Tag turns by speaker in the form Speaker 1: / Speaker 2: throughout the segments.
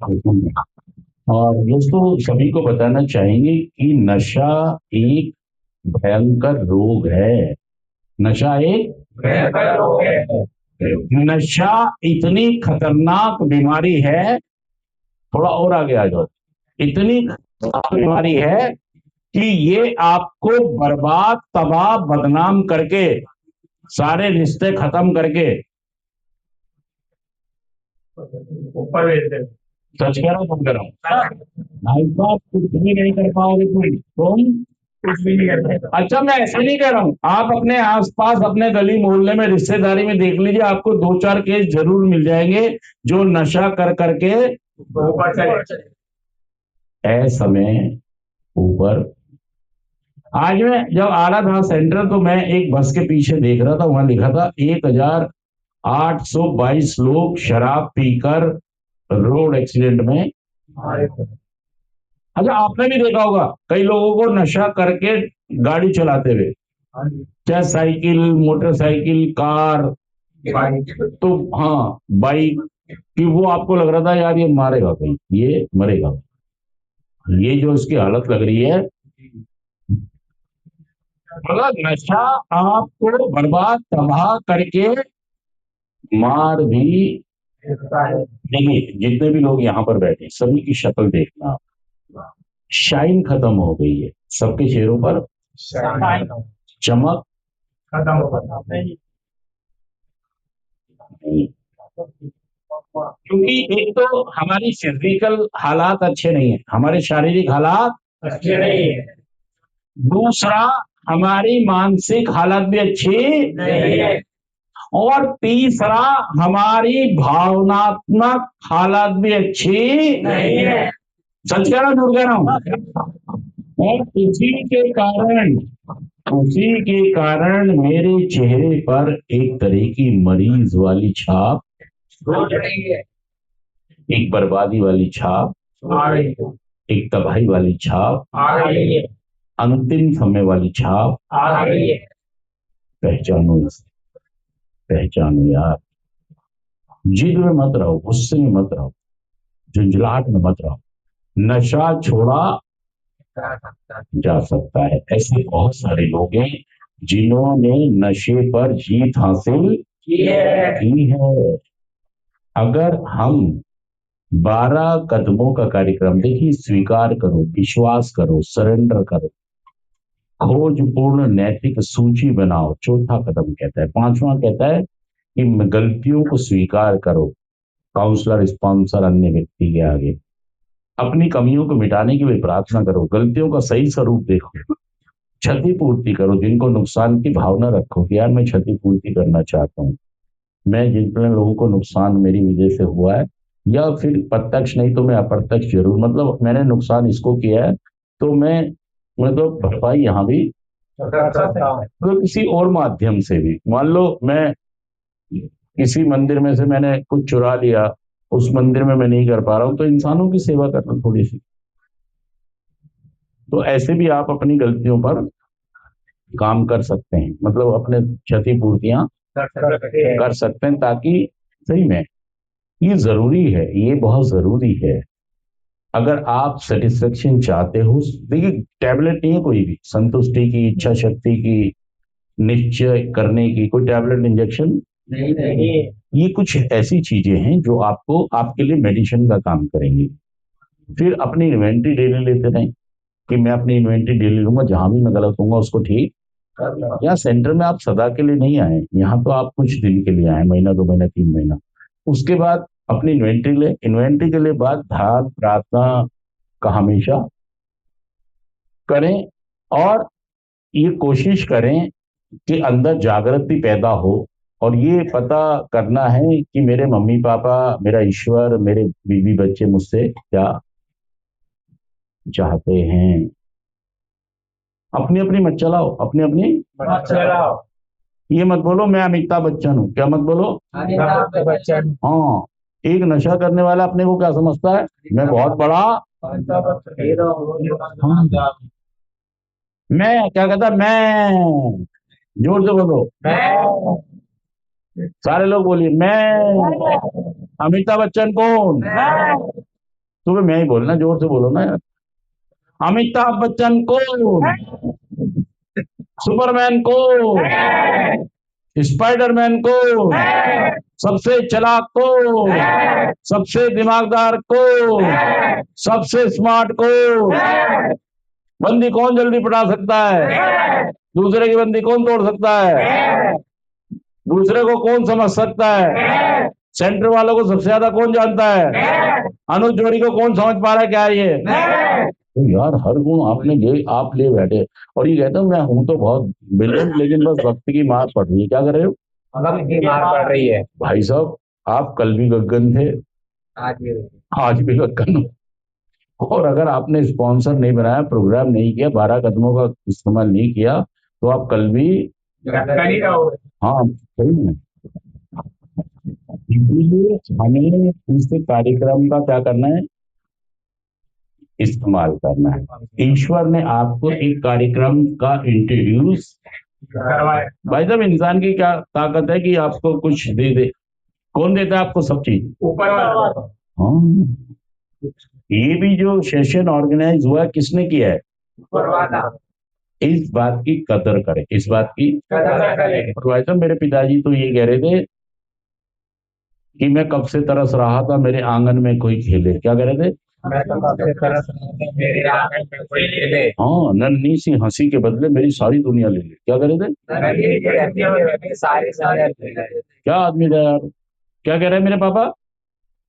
Speaker 1: और दोस्तों सभी को बताना चाहेंगे कि नशा एक भयंकर रोग है। नशा एक भयंकर रोग है। नशा इतनी खतरनाक बीमारी है, थोड़ा और आगे आ जाओ। इतनी खतरनाक बीमारी है कि ये आपको बर्बाद, तबाह, बदनाम करके, सारे रिश्ते खत्म करके ऊपर भेज दे। सच कह रहा हूँ, तुम कह रहा हूँ भाई साहब, कुछ भी नहीं कर पाओगे तुम कुछ भी नहीं कर पाओगे। अच्छा, मैं ऐसे नहीं कह रहा हूँ, आप अपने आसपास, अपने गली मोहल्ले में, रिश्तेदारी में देख लीजिए, आपको दो चार केस जरूर मिल जाएंगे जो नशा कर करके ऊपर चले। ऐसा में ऊपर, आज मैं जब आ रहा था सेंट्रल, तो मैं एक बस के पीछे देख रहा था, वहां लिखा था 1822 लोग शराब पीकर रोड एक्सीडेंट में। अच्छा, आपने भी देखा होगा कई लोगों को नशा करके गाड़ी चलाते हुए, चाहे साइकिल, मोटरसाइकिल, कार, तो हाँ बाइक, कि वो आपको लग रहा था यार ये मारेगा कहीं, ये मरेगा, ये जो इसकी हालत लग रही है। मतलब नशा आपको बर्बाद, तबाह करके मार भी। देखिए, जितने भी लोग यहाँ पर बैठे हैं, सभी की शक्ल देखना, शाइन खत्म हो गई है सबके चेहरों पर, चमक खत्म हो गई नहीं। क्योंकि एक तो हमारी फिजिकल हालात अच्छे नहीं है, हमारे शारीरिक हालात अच्छे नहीं है। दूसरा, हमारी मानसिक हालत भी अच्छी नहीं है। और तीसरा, हमारी भावनात्मक हालत भी अच्छी नहीं है। सच कह रहा हूं, झूठ कह रहा हूं? और उसी के कारण मेरे चेहरे पर एक तरह की मरीज वाली छाप हो रही है, एक बर्बादी वाली छाप आ रही है, एक तबाही वाली छाप आ रही है, अंतिम समय वाली छाप आ रही है। पहचानो इसे, पहचानो यार। जिद में मत रहो, गुस्से में मत रहो, झुंझलाहट में मत रहो। नशा छोड़ा जा सकता है। ऐसे बहुत सारे लोग हैं जिन्होंने नशे पर जीत हासिल की है। अगर हम 12 कदमों का कार्यक्रम, देखिए, स्वीकार करो, विश्वास करो, सरेंडर करो, खोजपूर्ण नैतिक सूची बनाओ, चौथा कदम कहता है। पांचवा कहता है कि गलतियों को स्वीकार करो, काउंसलर, स्पॉन्सर, अन्य व्यक्ति के आगे अपनी कमियों को मिटाने की भी प्रार्थना करो, गलतियों का सही स्वरूप देखो, क्षतिपूर्ति करो, जिनको नुकसान की भावना रखो कि यार मैं क्षतिपूर्ति करना चाहता हूँ, मैं जितने लोगों को नुकसान मेरी वजह से हुआ है, या फिर प्रत्यक्ष नहीं तो मैं अप्रत्यक्ष जरूर, मतलब मैंने नुकसान इसको किया है, तो मैं मतलब भरपाई यहाँ भी मतलब किसी और माध्यम से भी, मान लो मैं किसी मंदिर में से मैंने कुछ चुरा लिया, उस मंदिर में मैं नहीं कर पा रहा हूँ, तो इंसानों की सेवा करना थोड़ी सी। तो ऐसे भी आप अपनी गलतियों पर काम कर सकते हैं, मतलब अपने क्षतिपूर्तियां कर सकते हैं, ताकि सही में ये जरूरी है, ये बहुत जरूरी है। अगर आप सेटिस्फेक्शन चाहते हो, देखिए टैबलेट नहीं है कोई भी, संतुष्टि की, इच्छा शक्ति की, निश्चय करने की कोई टैबलेट, इंजेक्शन नहीं। ये कुछ ऐसी चीजें हैं जो आपको, आपके लिए मेडिसिन का काम करेंगी। फिर अपनी इन्वेंट्री डेली लेते रहें कि मैं अपनी इन्वेंट्री डेली लूंगा, जहां भी मैं गलत होऊंगा उसको ठीक। यहाँ सेंटर में आप सदा के लिए नहीं आए, यहाँ तो आप कुछ दिन के लिए आए, महीना, 2 महीना, 3 महीना। उसके बाद अपनी इन्वेंट्री ले, इन्वेंट्री के लिए बाद ध्यान, प्रार्थना का हमेशा करें, और ये कोशिश करें कि अंदर जागृति पैदा हो, और ये पता करना है कि मेरे मम्मी पापा, मेरा ईश्वर, मेरे बीवी बच्चे मुझसे क्या चाहते हैं। अपनी अपनी मत चलाओ, अपनी अपनी मत चलाओ। ये मत बोलो मैं अमिताभ बच्चन हूँ, क्या मत बोलो, अमिताभ बच्चन। हाँ, एक नशा करने वाला अपने को क्या समझता है, मैं बहुत बड़ा, हाँ, मैं क्या कहता है, मैं, जोर से बोलो, मैं, सारे लोग बोलिए मैं। अमिताभ बच्चन कौन, मैं। सुबह मैं ही बोलना, जोर से बोलो ना यार। अमिताभ बच्चन को, सुपरमैन को, स्पाइडरमैन को, सबसे चालाक को, सबसे दिमागदार को, सबसे स्मार्ट को। बंदी कौन जल्दी पटा सकता है? दूसरे की बंदी कौन तोड़ सकता है? दूसरे को कौन समझ सकता है? सेंटर वालों को सबसे ज्यादा कौन जानता है? अनुज जोड़ी को कौन समझ पा रहा है क्या है ये? तो यार हर गुण आप ले बैठे, और ये कहते हो मैं हूं तो बहुत ब्रिलियंट, लेकिन बस वक्त की मार पड़ रही है। क्या कर रहे हो?
Speaker 2: वक्त की मार पड़ रही है।
Speaker 1: भाई साहब, आप कल भी गगन थे, आज भी गगन हो। और अगर आपने स्पॉन्सर नहीं बनाया, प्रोग्राम नहीं किया, 12 कदमों का इस्तेमाल नहीं किया, तो आप कल भी
Speaker 2: गगन ही रहोगे।
Speaker 1: हाँ सही है। इसलिए हमें इस कार्यक्रम का क्या करना है? इस्तेमाल करना है। ईश्वर ने आपको एक कार्यक्रम का इंट्रोड्यूस
Speaker 2: करवाए।
Speaker 1: भाई साहब, इंसान की क्या ताकत है कि आपको कुछ दे दे? कौन देता है आपको सब चीज?
Speaker 2: ऊपर वाला।
Speaker 1: हाँ, ये भी जो सेशन ऑर्गेनाइज हुआ है, किसने किया है?
Speaker 2: ऊपर वाला।
Speaker 1: इस बात की कदर करें, इस बात की
Speaker 2: कदर करें।
Speaker 1: और भाई साहब, मेरे पिताजी तो ये कह रहे थे कि मैं कब से तरस रहा था मेरे आंगन में कोई खेले। क्या कह रहे थे?
Speaker 2: मैं तो कब से तरस रहा था मेरे आंगन में कोई खेले।
Speaker 1: हाँ, नन्ही सी हंसी के बदले मेरी सारी दुनिया ले ले। क्या कह रहे थे?
Speaker 2: सारी सारे
Speaker 1: क्या आदमी था यार। क्या कह रहे हैं मेरे पापा?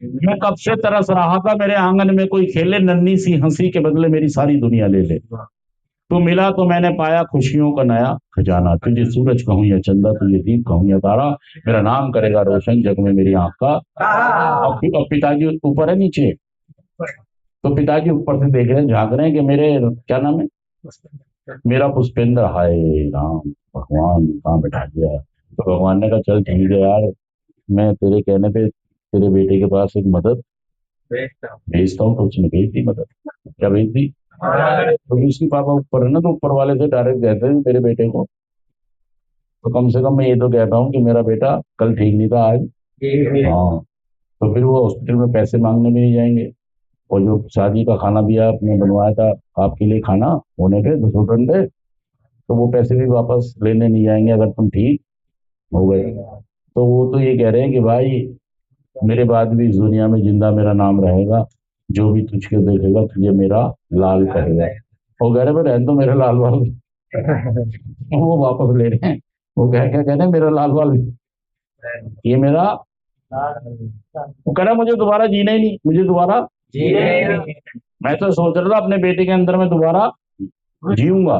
Speaker 1: मैं कब से तरस रहा था मेरे आंगन में कोई खेले, नन्ही सी हंसी के बदले मेरी सारी दुनिया ले ले। तू मिला तो मैंने पाया खुशियों का नया खजाना। तुझे सूरज कहूं या चंदा, तुझे दीप कहूं या तारा, मेरा नाम करेगा रोशन जग में मेरी आंख का। अब पिताजी ऊपर है नीचे, तो पिताजी ऊपर से देख रहे हैं, झांक रहे हैं कि मेरे क्या नाम है, मेरा पुष्पेंद्र। हाय राम, भगवान कहाँ बैठा दिया। तो भगवान ने कहा चल ठीक है यार, मैं तेरे कहने पे तेरे बेटे के पास एक मदद भेजता हूँ। तो उसने भेज दी मदद। क्या भेज दी? तो उसकी पापा ऊपर है ना, तो ऊपर वाले से डायरेक्ट कहते हैं मेरे बेटे को। तो कम से कम मैं ये तो कहता हूँ कि मेरा बेटा कल ठीक नहीं था, आज हाँ। तो फिर वो हॉस्पिटल में पैसे मांगने भी नहीं जाएंगे, और जो शादी का खाना भी आपने बनवाया था आपके लिए, खाना होने पे 200 टन पे, तो वो पैसे भी वापस लेने नहीं जाएंगे अगर तुम ठीक हो गए। तो वो तो ये कह रहे हैं कि भाई मेरे बाद भी इस दुनिया में जिंदा मेरा नाम रहेगा, जो भी तुझको देखेगा तुझे मेरा लाल कहेगा। वो कह रहे भाई रहने दो मेरा लाल वाल। वो वापस ले रहे हैं। वो क्या कह रहे हैं मेरा लाल वाल, ये मेरा। वो कह रहा मुझे दोबारा जीना ही नहीं, मुझे दोबारा मैं तो सोच रहा था अपने बेटे के अंदर में दोबारा जीऊंगा।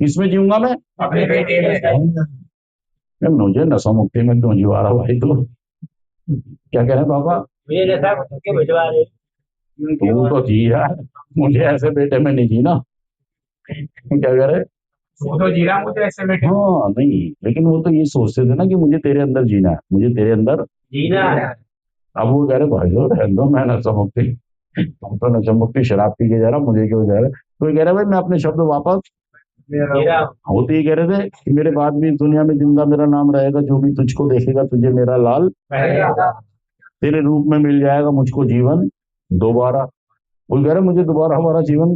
Speaker 1: किसमें जीऊंगा मैं?
Speaker 2: अपने बेटे में।
Speaker 1: मुझे नशा मुक्ति में क्यों जीवा रहा भाई? तो क्या कह रहे हैं पापा?
Speaker 2: मुझे जैसा के भिजवा रहे।
Speaker 1: तू तो जी यार, मुझे ऐसे बेटे में नहीं जीना। क्या कह रहे?
Speaker 2: वो तो जीरा मुझे ऐसे बेटे।
Speaker 1: हाँ नहीं, लेकिन वो तो ये सोचते थे ना कि मुझे तेरे अंदर जीना है, मुझे तेरे अंदर
Speaker 2: जीना है।
Speaker 1: अब वो कह रहे भाई लोग रहने दो, मैं नशा मुक्ति, तुम तो नशा मुक्ति शराब पी के जा रहा, मुझे क्यों जा रहा है? तो ये कह रहे भाई मैं अपने शब्द वापस। वो तो ये कह रहे थे कि मेरे बाद भी इस दुनिया में जिंदा मेरा नाम रहेगा, जो भी तुझको देखेगा तुझे मेरा लाल, तेरे रूप में मिल जाएगा मुझको जीवन दोबारा। वो कह रहे मुझे दोबारा हमारा जीवन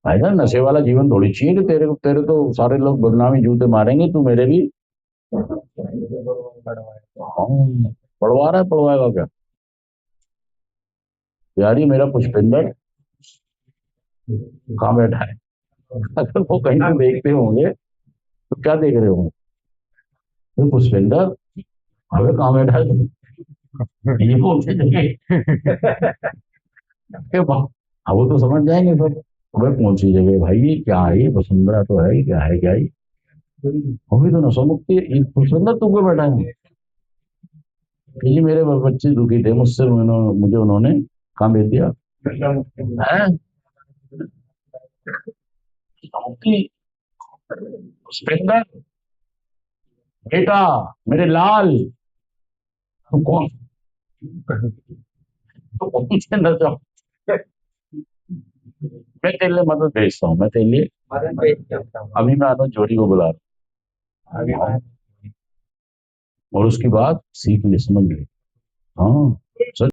Speaker 1: भाई ना, नशे वाला जीवन थोड़ी चाहिए कि तेरे तेरे तो सारे लोग बदनामी जूते मारेंगे, तू मेरे भी। हाँ, पढ़वा रहा है, पढ़वाएगा क्या यार? ये मेरा पुष्पेंद्र कहाँ बैठा है? अगर वो कहीं से देखते होंगे तो क्या देख रहे होंगे? तो पुष्पेंद्र अबे कहाँ बैठा है? ये बोलते जगह वो तो समझ जाएंगे सब। अबे कौन सी जगह भाई, ये क्या है? ये वसुंधरा तो है, क्या है क्या? अभी तो नशा मुक्ति पुष्पेंद्र तू क्यों बैठा है? ये मेरे बच्चे दुखी थे मुझसे, मुझे उन्होंने कहाँ भेज दिया है? पुष्पेंद्र बेटा, मेरे लाल, तू कौन, तू कौन से नशा? मैं तेरे लिए मदद भेजता हूँ, मैं तेरे लिए अभी मैं अनुज जोड़ी को बुला रहा हूँ, और उसकी बात सीख ले, समझ ले। हाँ सच।